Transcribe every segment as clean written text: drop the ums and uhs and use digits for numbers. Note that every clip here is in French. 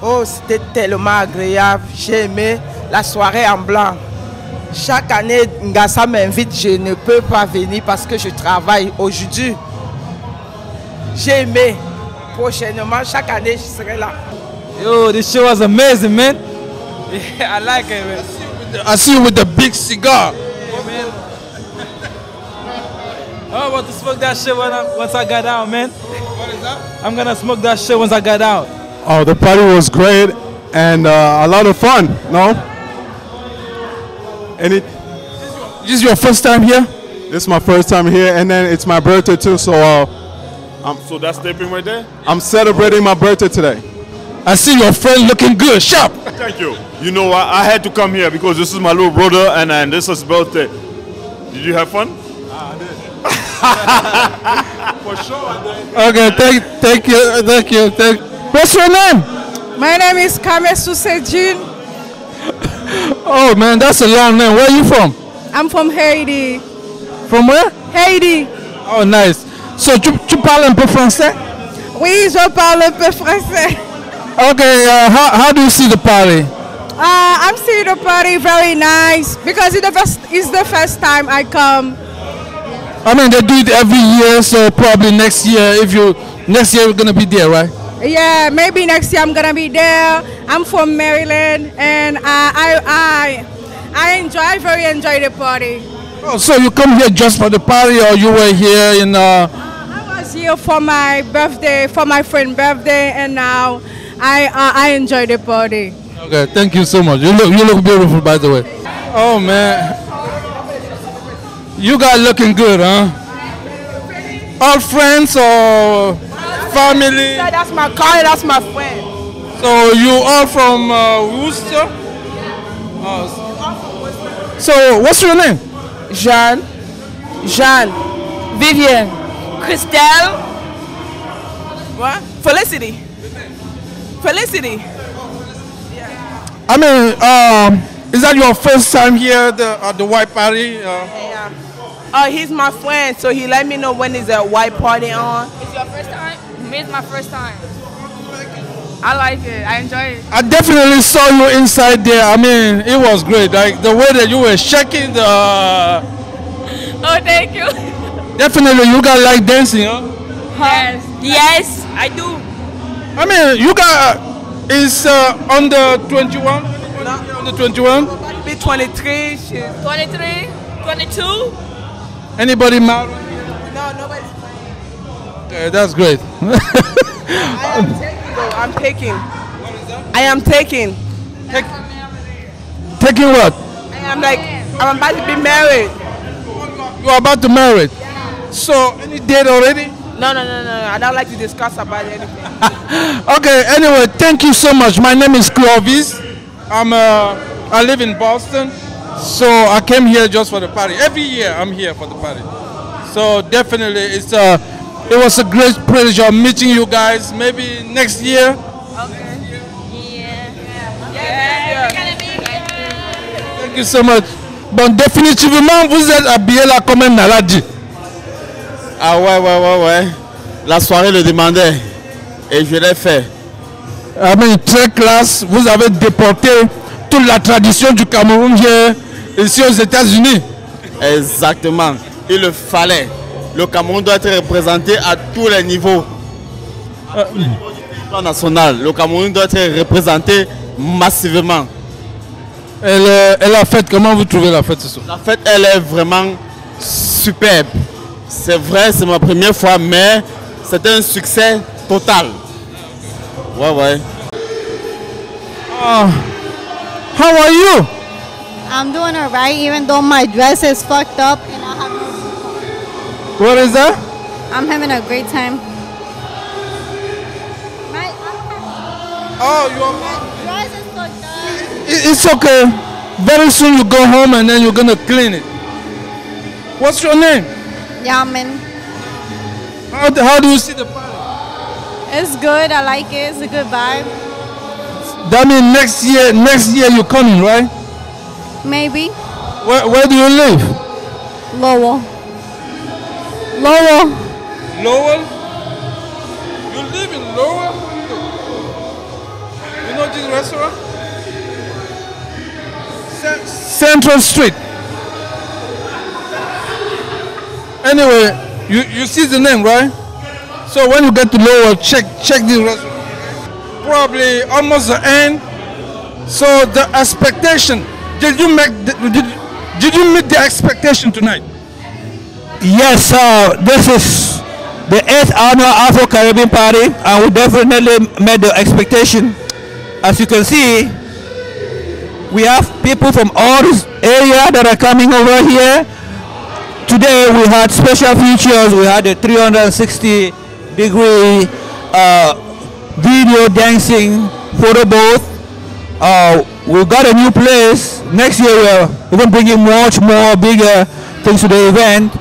Oh, c'était tellement agréable. J'ai aimé la soirée en blanc. Chaque année, Ngassa m'invite, je ne peux pas venir parce que je travaille aujourd'hui. J'ai aimé. Prochainement, chaque année, je serai là. Yo, this show was amazing, man. Yeah, I like it, man. I see you with the big cigar. Yeah, man. I'm about to smoke that shit once I got out, man. What is that? I'm gonna smoke that shit once I got out. Oh, the party was great and a lot of fun, no? And this is your first time here? This is my first time here, and then it's my birthday too, so So that's taping right there? I'm celebrating my birthday today. I see your friend looking good, sharp. Thank you. You know what? I had to come here because this is my little brother and this is his birthday. Did you have fun? I did. For sure I did. Okay, thank you. What's your name? My name is Kamesu Sejin. Oh man, that's a long name. Where are you from? I'm from Haiti. From where? Haiti. Oh nice. So tu parles un peu français? Oui, je parle un peu français. Okay, how do you see the party? I'm seeing the party very nice because it's the first time I come. I mean, they do it every year, so probably next year you're gonna be there, right? Yeah, maybe next year I'm gonna be there. I'm from Maryland, and I very enjoy the party. Oh, so you come here just for the party, or you were here in? I was here for my birthday, for my friend's birthday, and now I enjoy the party. Okay, thank you so much. You look beautiful, by the way. Oh man, you guys looking good, huh? All friends or family? That's my car. That's my friend. So you all from Worcester? So what's your name? Jeanne, Vivienne, Christelle, what? Felicity. I mean, is that your first time here at the white party? Yeah. Oh, he's my friend, so he let me know when is a white party on. It's your first time? It's my first time. I like it. I enjoy it. I definitely saw you inside there. I mean, it was great. Like the way that you were shaking the. Oh, thank you. Definitely, you guys like dancing, huh? Yes, I do. I mean, you got is under 21. Under 21. Be 23. She's 23, 22. Anybody married? No, nobody's playing. Okay, that's great. I'm taking. What is that? I am taking. Taking what? I'm about to be married. You are about to marry. So, any date already? No. I don't like to discuss about anything. Okay, anyway, thank you so much. My name is Clovis. I live in Boston. So I came here just for the party. Every year I'm here for the party. So definitely it was a great pleasure meeting you guys. Maybe next year. Okay. Yeah. Thank you so much. Bon, définitivement, vous êtes habillé là comme un maladie. Ah ouais. La soirée le demandait et je l'ai fait. Ah mais très classe. Vous avez déporté toute la tradition du Cameroun hier ici aux États-Unis. Exactement. Il le fallait. Le Cameroun doit être représenté à tous les niveaux. Au niveau du territoire national, le Cameroun doit être représenté massivement. Et la fête, comment vous trouvez la fête ce soir? La fête, elle est vraiment superbe. C'est vrai, c'est ma première fois, mais c'est un succès total. Ouais. How are you? I'm doing alright, even though my dress is fucked up and I have no. What is that? I'm having a great time. Oh, My dress is fucked up. It's okay. Very soon you go home and then you're gonna clean it. What's your name? Yaman. How do you see the party? It's good. I like it. It's a good vibe. That means next year you're coming, right? Maybe. Where do you live? Lowell. Lowell? You live in Lowell? You know restaurant? Central Street. Anyway, you see the name, right? So when you get to lower, check the restaurant. Probably almost the end. So the expectation, did you meet the expectation tonight? Yes, this is the 8th annual Afro-Caribbean Party, and we definitely met the expectation. As you can see, we have people from all this area that are coming over here. Today we had special features. We had a 360-degree video dancing photo booth. We got a new place. Next year we're even bringing much more bigger things to the event.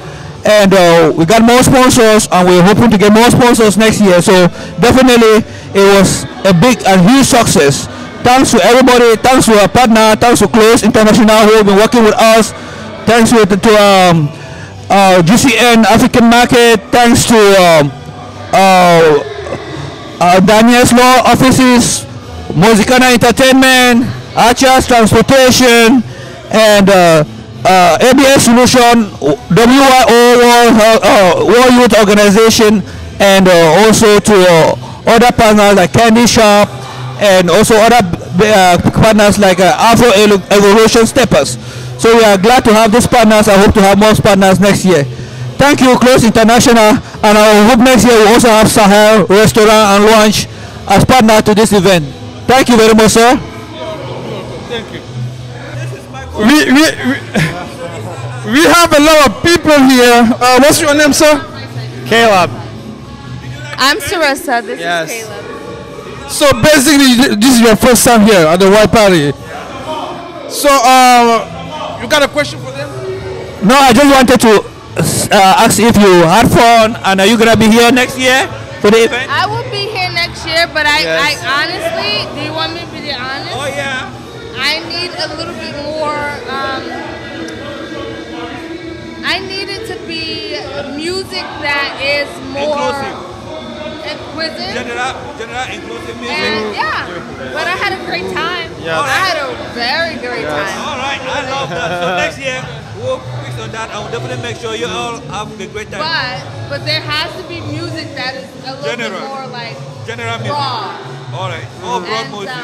And we got more sponsors, and we're hoping to get more sponsors next year. So definitely it was a big and huge success. Thanks to everybody, thanks to our partner, thanks to Close International who have been working with us, thanks to GCN African Market, thanks to Daniel's Law Offices, Mozicana Entertainment, Archers Transportation, and ABS Solution, WYO World Youth Organization, and also to other partners like Candy Shop, and also other partners like Afro Evolution Steppers. So we are glad to have these partners. I hope to have more partners next year. Thank you, Close International, and I hope next year we also have Sahel Restaurant and Lounge as partner to this event. Thank you very much, sir. Thank you. We have a lot of people here. What's your name, sir? Caleb. I'm Sarissa. This is Caleb. So basically, this is your first time here at the White Party. So you got a question for them? No, I just wanted to ask if you had fun, and are you gonna be here next year for the event? I will be here next year, but I honestly, do you want me to be honest? Oh yeah. I need a little bit more. I need it to be music that is more exquisite. General inclusive music. And yeah, but I had a great time. Yes. I had a very great time. All right, I love that. So next year we'll fix on that. I will definitely make sure you all have a great time. But there has to be music that is a little bit more like general music. raw. All right, all broad music.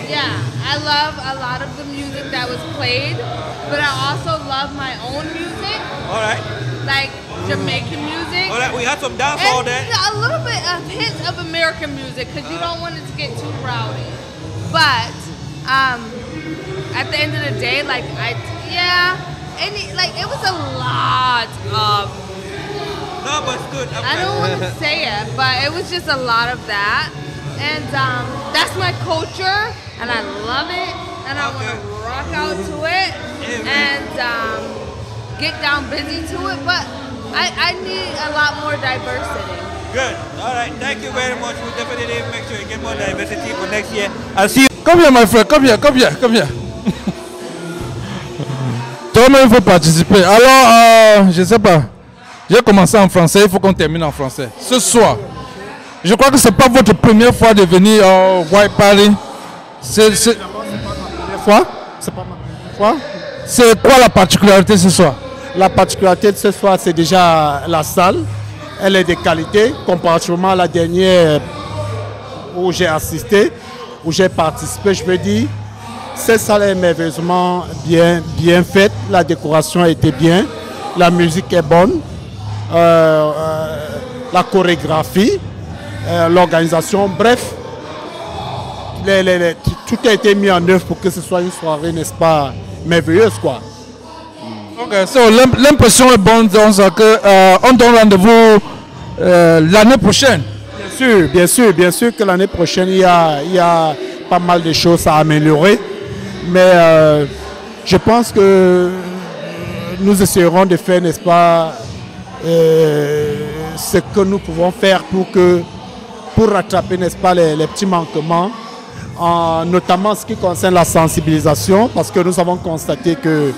Yeah, I love a lot of the music that was played, but I also love my own music. All right. Like Jamaican music. All right, we had some dance all day. A little bit of hints of American music because you don't want it to get too rowdy. But at the end of the day, it was a lot of. No, but it's good. I don't want to say it, but it was just a lot of that. And that's my culture, and I love it, and I want to rock out to it, and get down busy to it, but I need a lot more diversity. Good. All right. Thank you very much. We'll definitely make sure you get more diversity for next year. I'll see you. Come here, my friend. Come here. Toi-même, il faut participer. Alors, je sais pas. J'ai commencé en français, il faut qu'on termine en français. Ce soir. Je crois que ce n'est pas votre première fois de venir au White Party. C'est pas ma première fois. C'est quoi la particularité ce soir? La particularité de ce soir, c'est déjà la salle. Elle est de qualité comparativement à la dernière où j'ai assisté, où j'ai participé. Je veux dire, cette salle est merveilleusement bien faite. La décoration a été bien. La musique est bonne. La chorégraphie. L'organisation, bref, tout a été mis en œuvre pour que ce soit une soirée, n'est-ce pas, merveilleuse, quoi. Ok, so l'impression est bonne, donc on donne rendez-vous l'année prochaine. Bien sûr que l'année prochaine, il y a pas mal de choses à améliorer, mais je pense que nous essaierons de faire, n'est-ce pas, ce que nous pouvons faire pour rattraper, n'est-ce pas, les petits manquements, notamment ce qui concerne la sensibilisation, parce que nous avons constaté que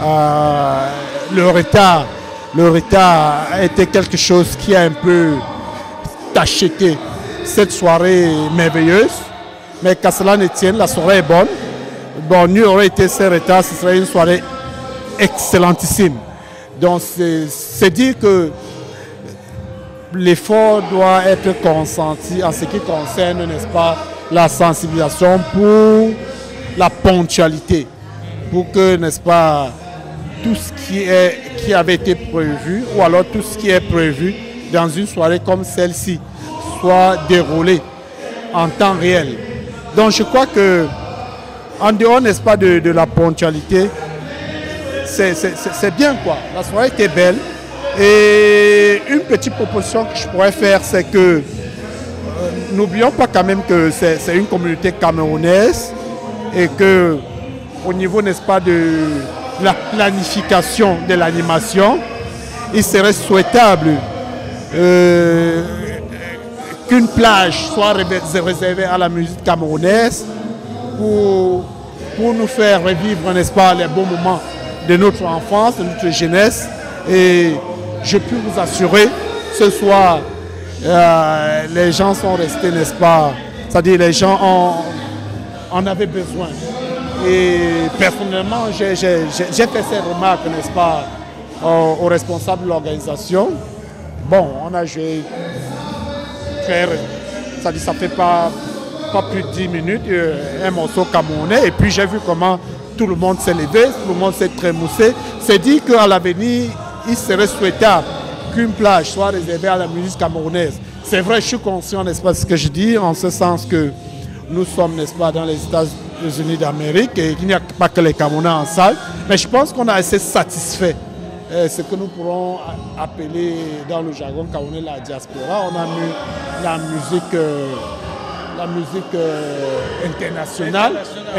le retard a été quelque chose qui a un peu tacheté cette soirée merveilleuse. Mais qu'à cela ne tienne, la soirée est bonne. Bon, nous aurait été sans retard, ce serait une soirée excellentissime. Donc c'est dire que l'effort doit être consenti en ce qui concerne, n'est-ce pas, la sensibilisation pour la ponctualité. Pour que, n'est-ce pas, tout ce qui avait été prévu, ou alors tout ce qui est prévu dans une soirée comme celle-ci, soit déroulé en temps réel. Donc je crois que, en dehors, n'est-ce pas, de la ponctualité, c'est bien quoi. La soirée était belle. Et une petite proposition que je pourrais faire, c'est que n'oublions pas quand même que c'est une communauté camerounaise et que au niveau, n'est-ce pas, de la planification de l'animation, il serait souhaitable qu'une plage soit réservée à la musique camerounaise pour nous faire revivre, n'est-ce pas, les bons moments de notre enfance, de notre jeunesse. Et je peux vous assurer, ce soir, les gens sont restés, n'est-ce pas, c'est-à-dire les gens en avaient besoin. Et personnellement, j'ai fait ces remarques, n'est-ce pas, aux responsables de l'organisation. Bon, on a joué c'est-à-dire ça fait pas plus de 10 minutes, un morceau camerounais, et puis j'ai vu comment tout le monde s'est levé, tout le monde s'est trémoussé. C'est dit qu'à l'avenir, il serait souhaitable qu'une plage soit réservée à la musique camerounaise. C'est vrai, je suis conscient, n'est-ce pas, ce que je dis, en ce sens que nous sommes, n'est-ce pas, dans les États-Unis d'Amérique et qu'il n'y a pas que les Camerounais en salle. Mais je pense qu'on a assez satisfait ce que nous pourrons appeler dans le jargon camerounais la diaspora. On a mis la musique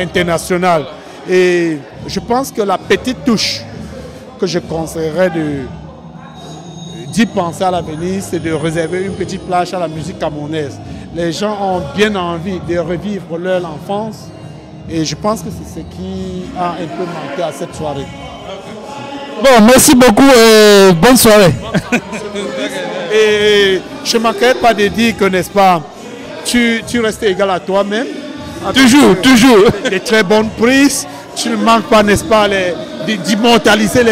internationale. Et je pense que la petite touche que je conseillerais d'y penser à l'avenir, c'est de réserver une petite plage à la musique camerounaise. Les gens ont bien envie de revivre leur enfance et je pense que c'est ce qui a un peu manqué à cette soirée. Bon, merci beaucoup et bonne soirée. Et je ne manquerai pas de dire que, n'est-ce pas, tu restes égal à toi-même. Toujours. Des très bonnes prises. Tu ne manques pas, n'est-ce pas, d'immortaliser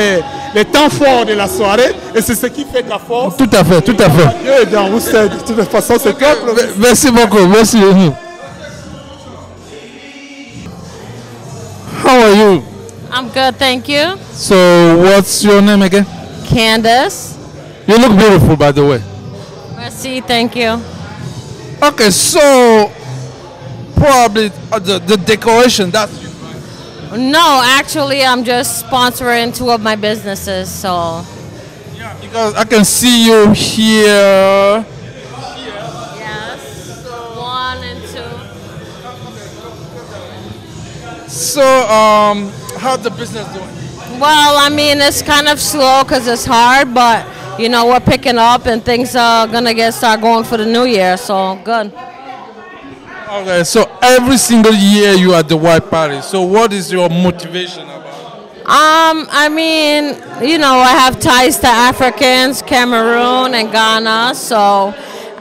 les temps forts de la soirée. Et c'est ce qui fait ta force. Tout à fait. Et de toute façon, c'est toi. Merci beaucoup. Merci. How are you? I'm good, thank you. So, what's your name again? Candace. You look beautiful, by the way. Merci, thank you. Okay, so probably the decoration, that's you. No, actually, I'm just sponsoring 2 of my businesses, so. Yeah, because I can see you here. Yes, 1 and 2. So, how's the business doing? Well, I mean, it's kind of slow because it's hard, but, you know, we're picking up and things are going to start going for the new year, so good. Okay, so every single year you are at the white party. So what is your motivation about? I mean, you know, I have ties to Africans, Cameroon and Ghana, so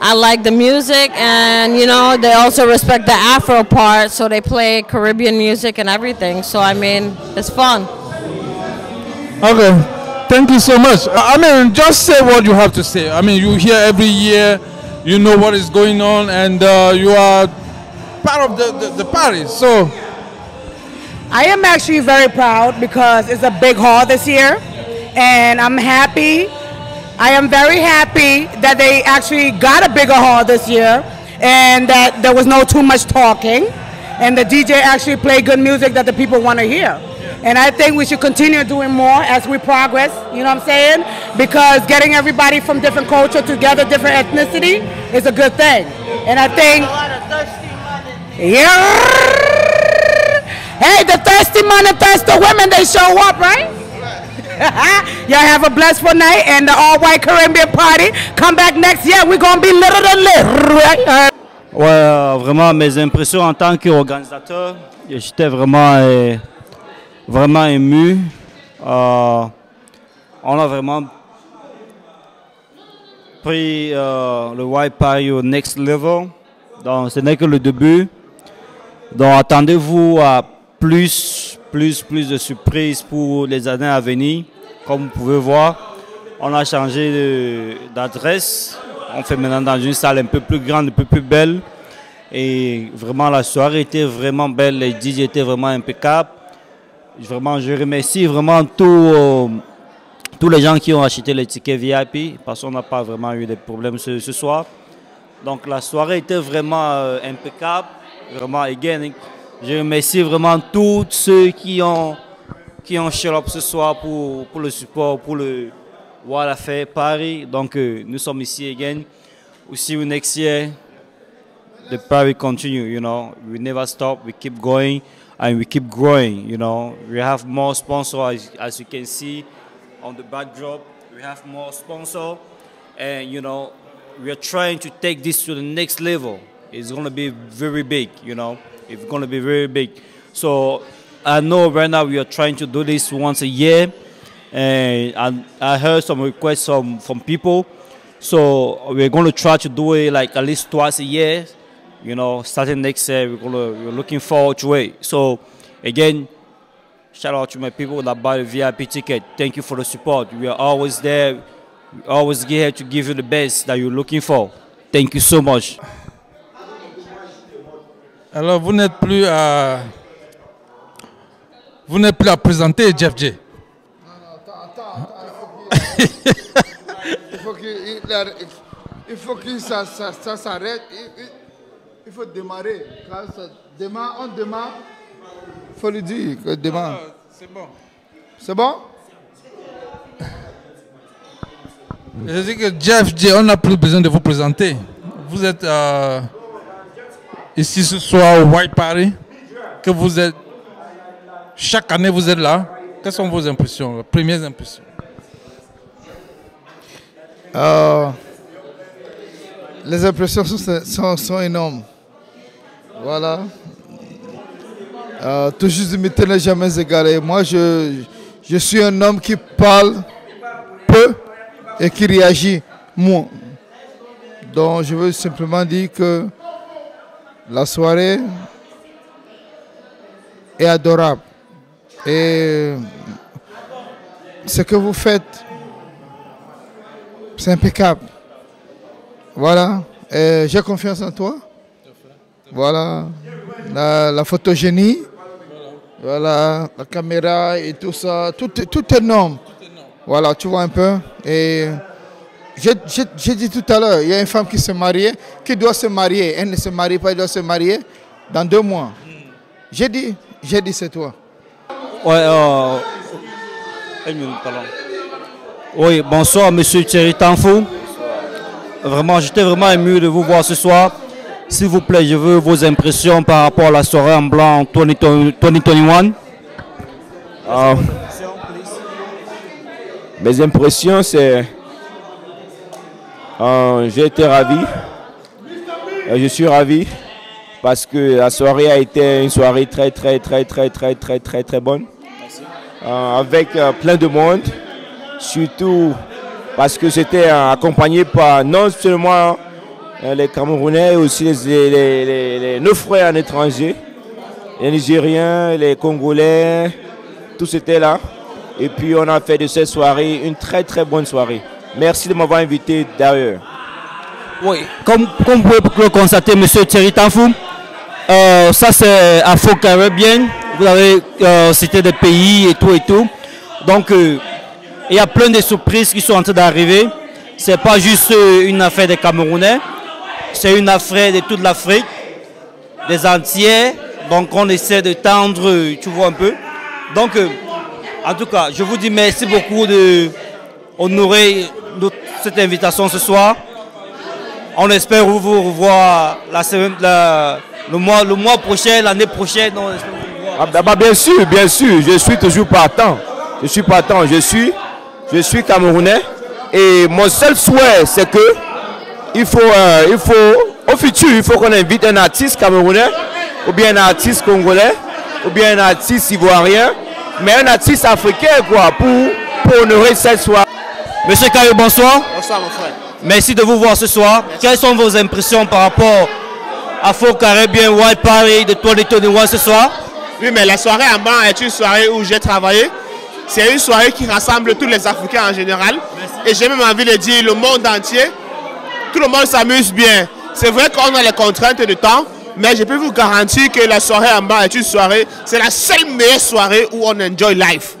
I like the music, and, you know, they also respect the Afro part, so they play Caribbean music and everything. So, I mean, it's fun. Okay, thank you so much. I mean, just say what you have to say. I mean, you hear every year, you know what is going on, and you are part of the party. So I am actually very proud because it's a big hall this year, and I'm happy. I am very happy that they actually got a bigger hall this year, and that there was no too much talking, and the DJ actually played good music that the people want to hear. And I think we should continue doing more as we progress, you know what I'm saying? Because getting everybody from different culture together, different ethnicity, is a good thing. And I think, yeah, hey, the thirsty men and thirsty women, they show up, right? Y'all have a blessed night and the all-white Caribbean party. Come back next year, we're going to be little than little, right? Ouais, vraiment, mes impressions en tant qu'organisateur, j'étais vraiment ému. On a vraiment pris le White Party au next level. Donc, ce n'est que le début. Donc attendez-vous à plus de surprises pour les années à venir. Comme vous pouvez voir, on a changé d'adresse. On fait maintenant dans une salle un peu plus grande, un peu plus belle. Et vraiment, la soirée était vraiment belle. Les DJ étaient vraiment impeccables. Vraiment, je remercie vraiment tous les gens qui ont acheté les tickets VIP parce qu'on n'a pas vraiment eu de problèmes ce soir. Donc la soirée était vraiment impeccable. Vraiment, again, je remercie vraiment tous ceux qui ont show up ce soir pour le support, pour le Walla Fair Party. Donc nous sommes ici again. We'll see you next year. The party continue, you know. We never stop. We keep going and we keep growing, you know. We have more sponsors, as you can see on the backdrop. We have more sponsors, and you know, we are trying to take this to the next level. It's going to be very big, you know. It's going to be very big. So I know right now we are trying to do this once a year, and I heard some requests from people. So we're going to try to do it like at least twice a year. You know, starting next year, we're looking forward to it. So, again, shout out to my people that buy the VIP ticket. Thank you for the support. We are always there. We always here to give you the best that you're looking for. Thank you so much. Alors, vous n'êtes plus à présenter Jeff J. Il faut que ça s'arrête. Il faut démarrer. Quand ça démarre, on démarre. Il faut lui dire que démarre. C'est bon. C'est bon? Je dis que Jeff J, on n'a plus besoin de vous présenter. Vous êtes ici ce soir au White Party. Que vous êtes. Chaque année, vous êtes là. Quelles sont vos impressions, les premières impressions? Les impressions sont énormes. Voilà. Tout juste imiter n'est jamais égalé. Moi, je suis un homme qui parle peu et qui réagit moins. Donc, je veux simplement dire que la soirée est adorable. Et ce que vous faites, c'est impeccable. Voilà, j'ai confiance en toi. Voilà, la photogénie, voilà, la caméra et tout ça, tout est énorme. Voilà, tu vois un peu. Et j'ai dit tout à l'heure, il y a une femme qui se mariait, qui doit se marier. Elle ne se marie pas, elle doit se marier dans 2 mois. J'ai dit c'est toi. Ouais, une minute, pardon. Oui, bonsoir, monsieur Thierry Tanfou. Vraiment, j'étais vraiment ému de vous voir ce soir. S'il vous plaît, je veux vos impressions par rapport à la soirée en blanc 2021. Mes impressions, c'est... j'ai été ravi. Je suis ravi parce que la soirée a été une soirée très bonne. Avec plein de monde. Surtout parce que c'était accompagné par non seulement les Camerounais, aussi nos frères en étranger, les Nigériens, les Congolais, tous étaient là. Et puis on a fait de cette soirée une très bonne soirée. Merci de m'avoir invité d'ailleurs. Oui, comme vous pouvez le constater, monsieur Thierry Tanfou, ça c'est Afro-Caribbean. Vous avez cité des pays et tout. Donc il y a plein de surprises qui sont en train d'arriver. Ce n'est pas juste une affaire des Camerounais, c'est une affaire de toute l'Afrique, des Antillais. Donc on essaie de tendre, tu vois un peu. Donc en tout cas, je vous dis merci beaucoup d'honorer cette invitation ce soir. On espère vous revoir le mois prochain, l'année prochaine. Bien sûr, je suis toujours partant. Je suis Camerounais et mon seul souhait c'est que au futur il faut qu'on invite un artiste camerounais ou bien un artiste congolais ou bien un artiste ivoirien, mais un artiste africain quoi pour honorer cette soirée. Monsieur Kayo, bonsoir. Bonsoir mon frère. Merci de vous voir ce soir. Quelles sont vos impressions par rapport Afro-Caribbean White Party de 2021 ce soir. Oui, mais la soirée en blanc est une soirée où j'ai travaillé. C'est une soirée qui rassemble tous les Africains en général. Et j'ai même envie de dire le monde entier. Tout le monde s'amuse bien. C'est vrai qu'on a les contraintes de temps, mais je peux vous garantir que la soirée en blanc est une soirée, c'est la seule meilleure soirée où on enjoy life.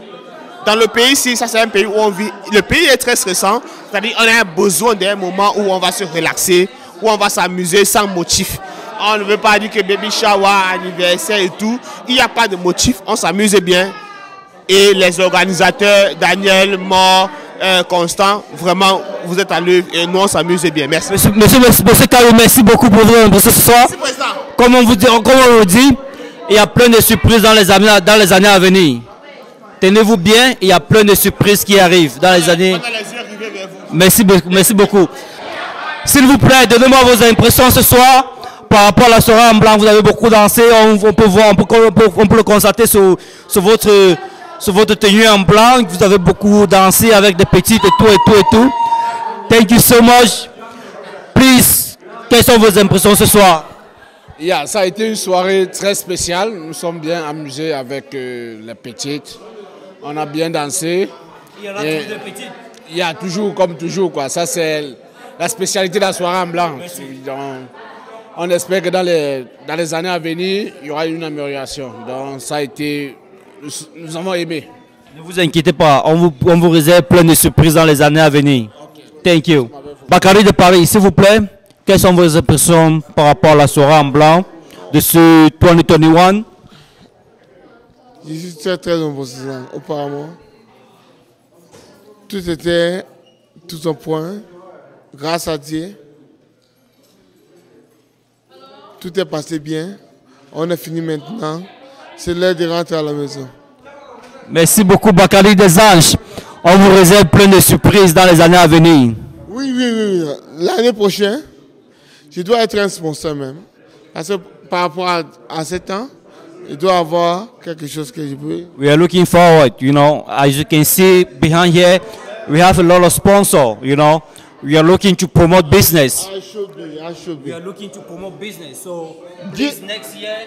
Dans le pays ici, ça c'est un pays où on vit. Le pays est très stressant, c'est-à-dire qu'on a besoin d'un moment où on va se relaxer, où on va s'amuser sans motif. On ne veut pas dire que baby shower, anniversaire et tout. Il n'y a pas de motif, on s'amuse bien. Et les organisateurs, Daniel, Mort, Constant, vraiment, vous êtes à l'œuvre et nous on s'amuse bien. Merci. Monsieur Kayo, merci beaucoup pour vous ce soir. Comme on vous dit, il y a plein de surprises dans les années à venir. Tenez-vous bien, il y a plein de surprises qui arrivent dans les années. Merci beaucoup. S'il vous plaît, donnez-moi vos impressions ce soir par rapport à la soirée en blanc. Vous avez beaucoup dansé, on peut le constater sur votre tenue en blanc. Vous avez beaucoup dansé avec des petites et tout. Thank you so much. Please, quelles sont vos impressions ce soir? Yeah, ça a été une soirée très spéciale. Nous sommes bien amusés avec les petites. On a bien dansé. Il y en a toujours des petites. Il y a toujours, comme toujours, quoi. Ça, c'est la spécialité de la soirée en blanc. On espère que dans les années à venir, il y aura une amélioration. Donc, ça a été... Nous avons aimé. Ne vous inquiétez pas, on vous réserve plein de surprises dans les années à venir. Okay. Thank you. Bakary de Paris, s'il vous plaît, quelles sont vos impressions par rapport à la soirée en blanc de ce 2021? Je suis très impressionnant. Auparavant, tout était tout en point. Grâce à Dieu, tout est passé bien. On a fini maintenant. C'est l'heure de rentrer à la maison. Merci beaucoup, Bakary des Anges. On vous réserve plein de surprises dans les années à venir. Oui. L'année prochaine, je dois être un sponsor même. Parce que par rapport à ce temps, il doit avoir quelque chose que je peux. We are looking forward, as you can see behind here, we have a lot of sponsors, We are looking to promote business. I should be. We are looking to promote business. So this next year,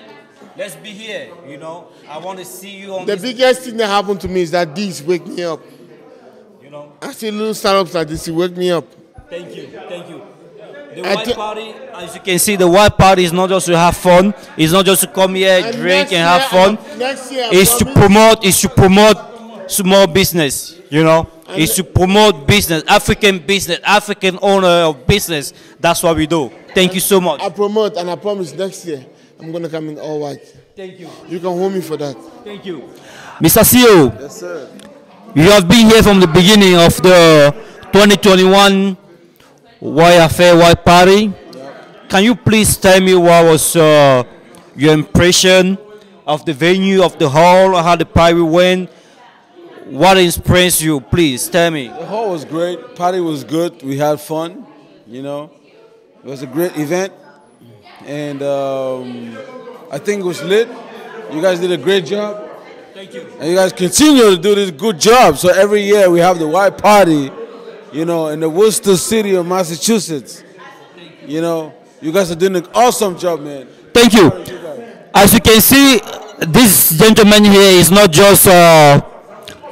let's be here, I want to see you on the biggest thing that happened to me is that this wake me up. I see little startups like this, wake me up. Thank you. The White Party, as you can see, the White Party is not just to have fun. It's not just to come here, drink and have fun. It's to promote small business, It's to promote business, African owner of business. That's what we do. Thank you so much. I promote and I promise next year I'm going to come in all white. Thank you. You can hold me for that. Thank you. Mr. CEO. Yes, sir. You have been here from the beginning of the 2021 White Party. Yep. Can you please tell me what was your impression of the venue, of the hall, how the party went? What inspires you? Please tell me. The hall was great. Party was good. We had fun. It was a great event. And I think it was lit. You guys did a great job. Thank you. And you guys continue to do this good job. So every year we have the White Party, in the Worcester city of Massachusetts. You guys are doing an awesome job, man. Thank you. As you can see, this gentleman here is not just,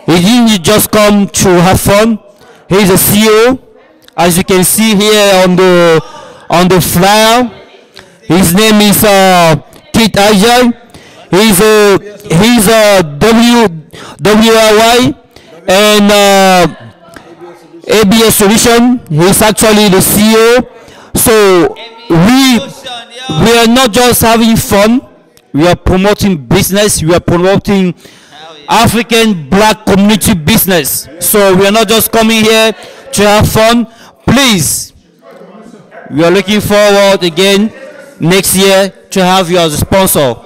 he didn't just come to have fun. He's a CEO. As you can see here on the flyer, his name is Kit Ajay. He's a WRY and ABS Solution. He's actually the CEO. So we are not just having fun. We are promoting business. We are promoting African black community business. So we are not just coming here to have fun. Please, we are looking forward again next year to have you as a sponsor.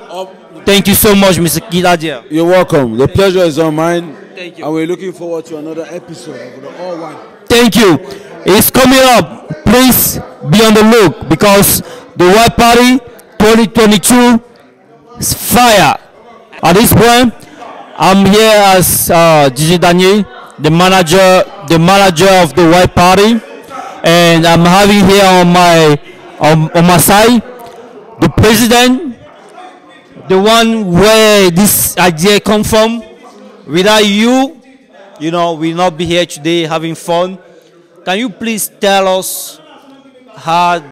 Thank you so much, Mr. Kidadia. You're welcome. The pleasure is on mine. Thank you. And we're looking forward to another episode of the All One. Thank you. It's coming up. Please be on the look because the White Party 2022 is fire. At this point, I'm here as Gigi Daniel, the manager of the White Party, and I'm having here on my side the president, the one where this idea come from. Without you, you know, we'll not be here today having fun. Can you please tell us how